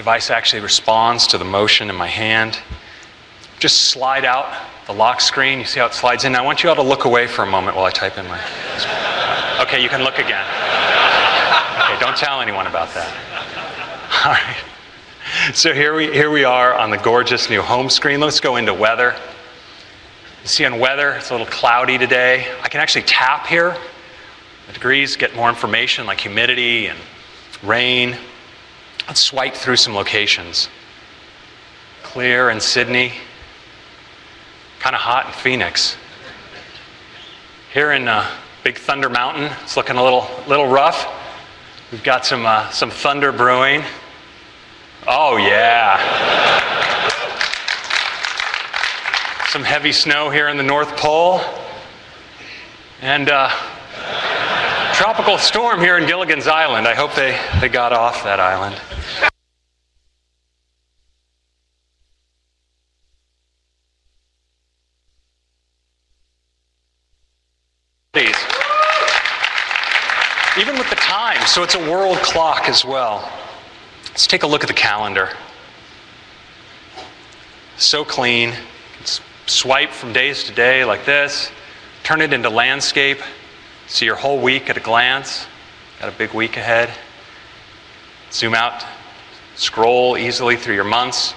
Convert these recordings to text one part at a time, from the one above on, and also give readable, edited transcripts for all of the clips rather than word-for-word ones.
device actually responds to the motion in my hand. Just slide out the lock screen. You see how it slides in? Now, I want you all to look away for a moment while I type in my... Okay, you can look again. Okay, don't tell anyone about that. All right. So here we are on the gorgeous new home screen. Let's go into weather. You see on weather, it's a little cloudy today. I can actually tap here. The degrees, get more information like humidity and rain. Let's swipe through some locations. Clear in Sydney. Kind of hot in Phoenix. Here in Big Thunder Mountain, it's looking a little rough. We've got some thunder brewing. Oh yeah. Some heavy snow here in the North Pole. And tropical storm here in Gilligan's Island. I hope they got off that island. Even with the time, so it's a world clock as well. Let's take a look at the calendar. So clean. It's swipe from days to day like this. Turn it into landscape. See your whole week at a glance. Got a big week ahead. Zoom out. Scroll easily through your months.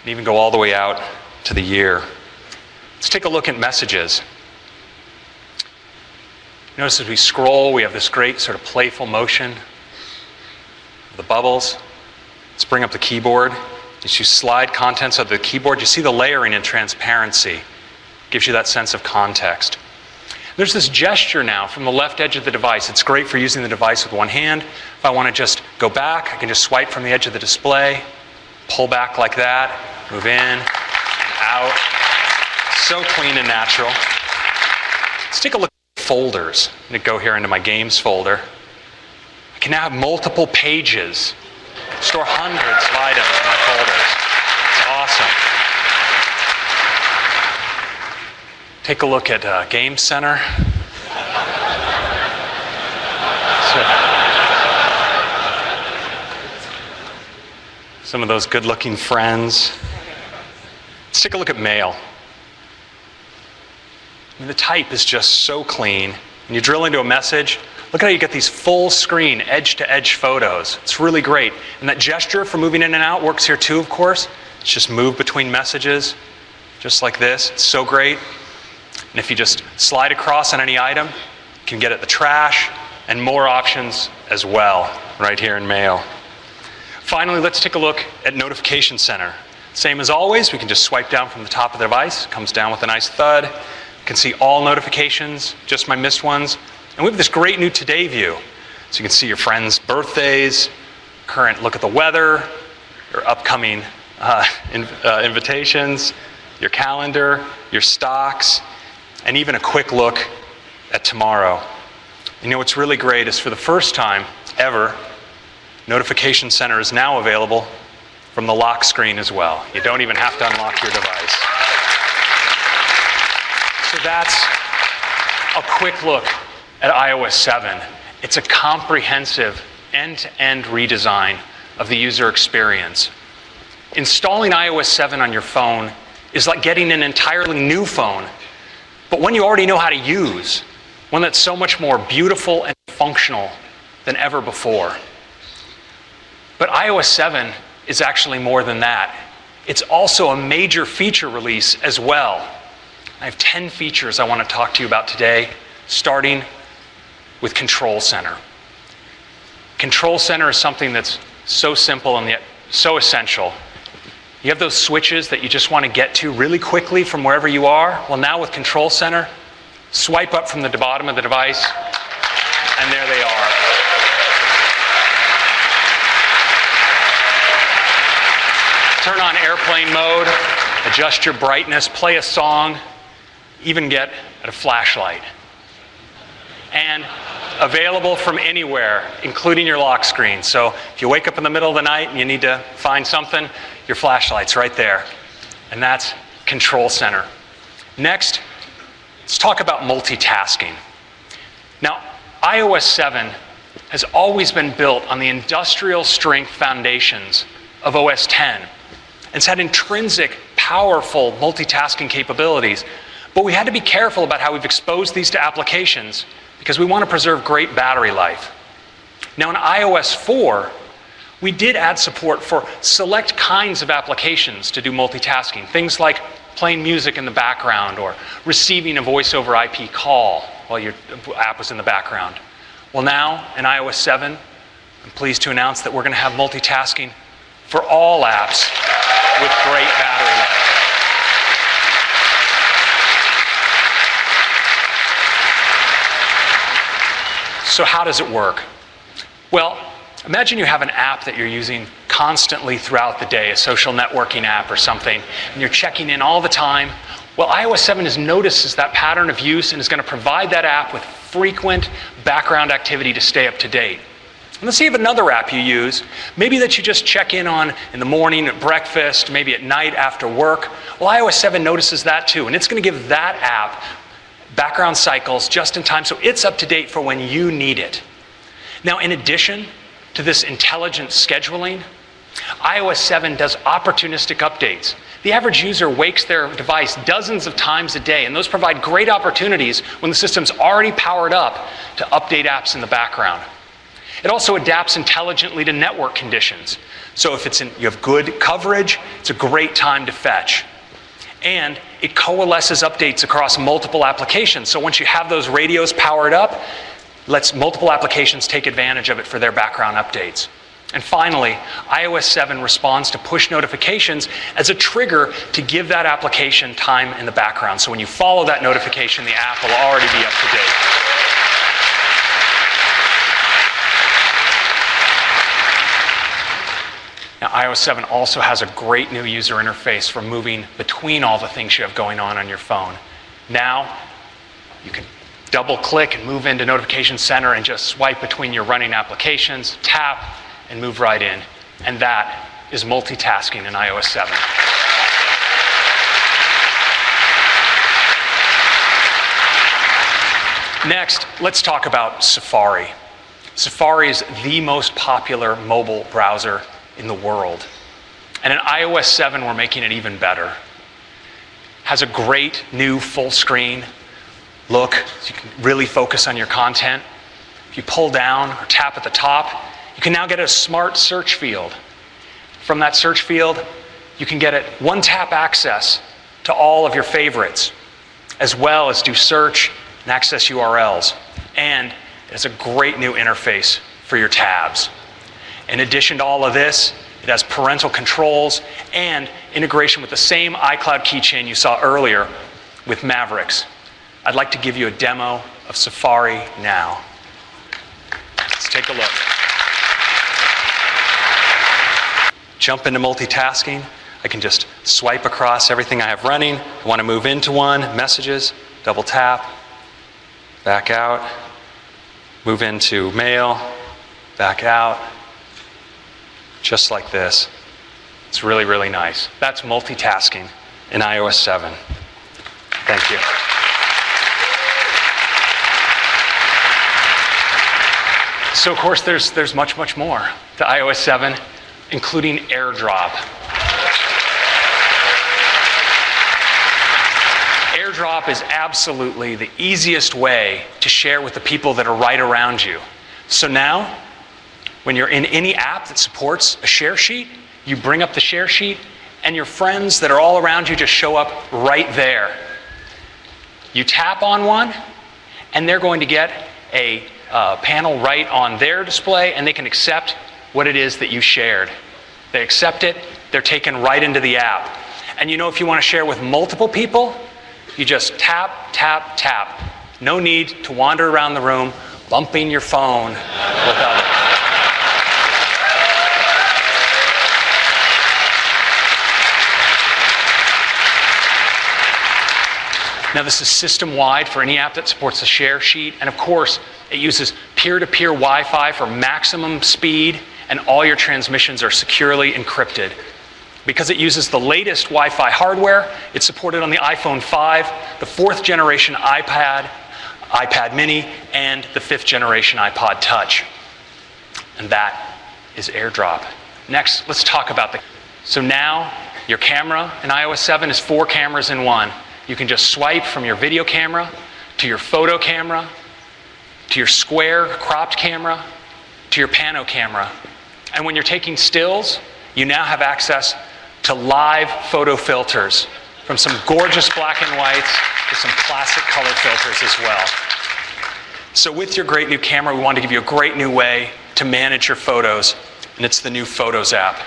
And even go all the way out to the year. Let's take a look at messages. Notice as we scroll, we have this great sort of playful motion of the bubbles. Let's bring up the keyboard. As you slide contents of the keyboard, you see the layering and transparency. Gives you that sense of context. There's this gesture now from the left edge of the device. It's great for using the device with one hand. If I want to just go back, I can just swipe from the edge of the display, pull back like that, move in and out. So clean and natural. Let's take a look. Folders. I'm going to go here into my games folder. I can now have multiple pages. Store hundreds of items in my folders. It's awesome. Take a look at Game Center. Some of those good-looking friends. Let's take a look at Mail. I mean, the type is just so clean. When you drill into a message, look at how you get these full screen, edge-to-edge photos. It's really great. And that gesture for moving in and out works here too, of course. It's just move between messages, just like this. It's so great. And if you just slide across on any item, you can get at the trash and more options as well, right here in Mail. Finally, let's take a look at Notification Center. Same as always, we can just swipe down from the top of the device. It comes down with a nice thud. You can see all notifications, just my missed ones. And we have this great new Today view. So you can see your friends' birthdays, current look at the weather, your upcoming invitations, your calendar, your stocks, and even a quick look at tomorrow. You know what's really great is for the first time ever, Notification Center is now available from the lock screen as well. You don't even have to unlock your device. So that's a quick look at iOS 7. It's a comprehensive end-to-end redesign of the user experience. Installing iOS 7 on your phone is like getting an entirely new phone, but one you already know how to use, one that's so much more beautiful and functional than ever before. But iOS 7 is actually more than that. It's also a major feature release as well. I have 10 features I want to talk to you about today, starting with Control Center. Control Center is something that's so simple and yet so essential. You have those switches that you just want to get to really quickly from wherever you are. Well, now with Control Center, swipe up from the bottom of the device, and there they are. Turn on airplane mode, adjust your brightness, play a song, even get a flashlight. And available from anywhere, including your lock screen. So if you wake up in the middle of the night and you need to find something, your flashlight's right there. And that's Control Center. Next, let's talk about multitasking. Now, iOS 7 has always been built on the industrial strength foundations of OS X. And it's had intrinsic, powerful multitasking capabilities. But we had to be careful about how we've exposed these to applications because we want to preserve great battery life. Now in iOS 4, we did add support for select kinds of applications to do multitasking. Things like playing music in the background or receiving a voice over IP call while your app was in the background. Well now, in iOS 7, I'm pleased to announce that we're going to have multitasking for all apps with great battery life. So how does it work? Well, imagine you have an app that you're using constantly throughout the day, a social networking app or something, and you're checking in all the time. Well, iOS 7 notices that pattern of use and is going to provide that app with frequent background activity to stay up to date. And let's say you have another app you use, maybe that you just check in on in the morning at breakfast, maybe at night after work. Well, iOS 7 notices that too, and it's going to give that app background cycles just in time so it's up to date for when you need it. Now, in addition to this intelligent scheduling, iOS 7 does opportunistic updates. The average user wakes their device dozens of times a day, and those provide great opportunities when the system's already powered up to update apps in the background. It also adapts intelligently to network conditions. So if you have good coverage, it's a great time to fetch. And it coalesces updates across multiple applications. So once you have those radios powered up, lets multiple applications take advantage of it for their background updates. And finally, iOS 7 responds to push notifications as a trigger to give that application time in the background. So when you follow that notification, the app will already be up to date. Now, iOS 7 also has a great new user interface for moving between all the things you have going on your phone. Now, you can double-click and move into Notification Center and just swipe between your running applications, tap, and move right in. And that is multitasking in iOS 7. Next, let's talk about Safari. Safari is the most popular mobile browser in the world. And in iOS 7, we're making it even better. Has a great new full screen look, so you can really focus on your content. If you pull down or tap at the top, you can now get a smart search field. From that search field, you can get one-tap access to all of your favorites, as well as do search and access URLs. And it has a great new interface for your tabs. In addition to all of this, it has parental controls and integration with the same iCloud keychain you saw earlier with Mavericks. I'd like to give you a demo of Safari now. Let's take a look. Jump into multitasking. I can just swipe across everything I have running. I want to move into one, messages, double tap, back out, move into mail, back out, just like this. It's really, really nice. That's multitasking in iOS 7. Thank you. So of course, there's much, much more to iOS 7, including AirDrop. AirDrop is absolutely the easiest way to share with the people that are right around you. So now, when you're in any app that supports a share sheet, you bring up the share sheet, and your friends that are all around you just show up right there. You tap on one, and they're going to get a panel right on their display, and they can accept what it is that you shared. They accept it, they're taken right into the app. And you know, if you want to share with multiple people, you just tap, tap, tap. No need to wander around the room, bumping your phone with others. Now, this is system-wide for any app that supports a share sheet. And of course, it uses peer-to-peer Wi-Fi for maximum speed, and all your transmissions are securely encrypted. Because it uses the latest Wi-Fi hardware, it's supported on the iPhone 5, the 4th generation iPad, iPad mini, and the 5th generation iPod Touch. and that is AirDrop. Next, let's talk about so now your camera in iOS 7 is 4 cameras in one. You can just swipe from your video camera to your photo camera, to your square cropped camera, to your pano camera. And when you're taking stills, you now have access to live photo filters, from some gorgeous black and whites to some classic color filters as well. So with your great new camera, we want to give you a great new way to manage your photos, and it's the new Photos app.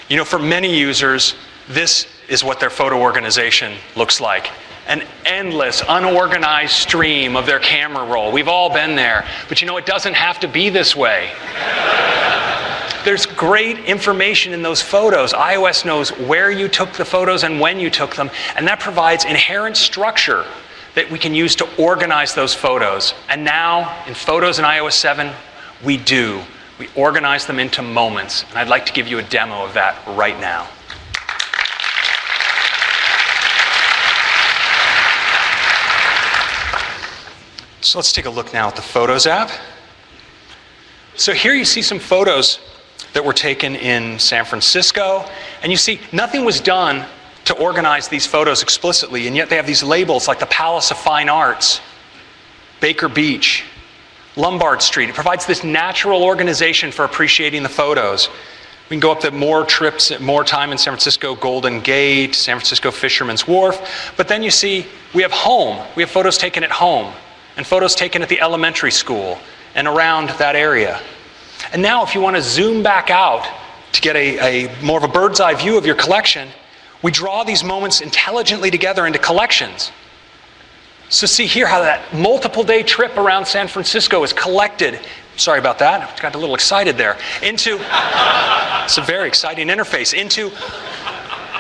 You know, for many users, this is what their photo organization looks like. An endless, unorganized stream of their camera roll. We've all been there, but you know, it doesn't have to be this way. There's great information in those photos. iOS knows where you took the photos and when you took them, and that provides inherent structure that we can use to organize those photos. And now, in Photos in iOS 7, we do. We organize them into moments, and I'd like to give you a demo of that right now. So let's take a look now at the Photos app. So here you see some photos that were taken in San Francisco, and you see nothing was done to organize these photos explicitly, and yet they have these labels like the Palace of Fine Arts, Baker Beach, Lombard Street. It provides this natural organization for appreciating the photos. We can go up to more trips, more time in San Francisco, Golden Gate, San Francisco Fisherman's Wharf, but then you see we have home. We have photos taken at home, and photos taken at the elementary school and around that area. And now if you want to zoom back out to get a more of a bird's eye view of your collection, we draw these moments intelligently together into collections. So see here how that multiple day trip around San Francisco is collected. Sorry about that, I got a little excited there. Into, it's a very exciting interface, into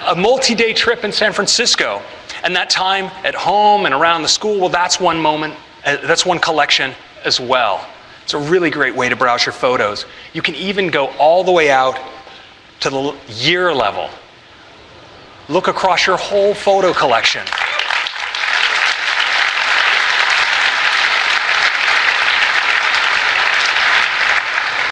a multi-day trip in San Francisco. And that time at home and around the school, well, that's one moment, that's one collection as well. It's a really great way to browse your photos. You can even go all the way out to the year level. Look across your whole photo collection.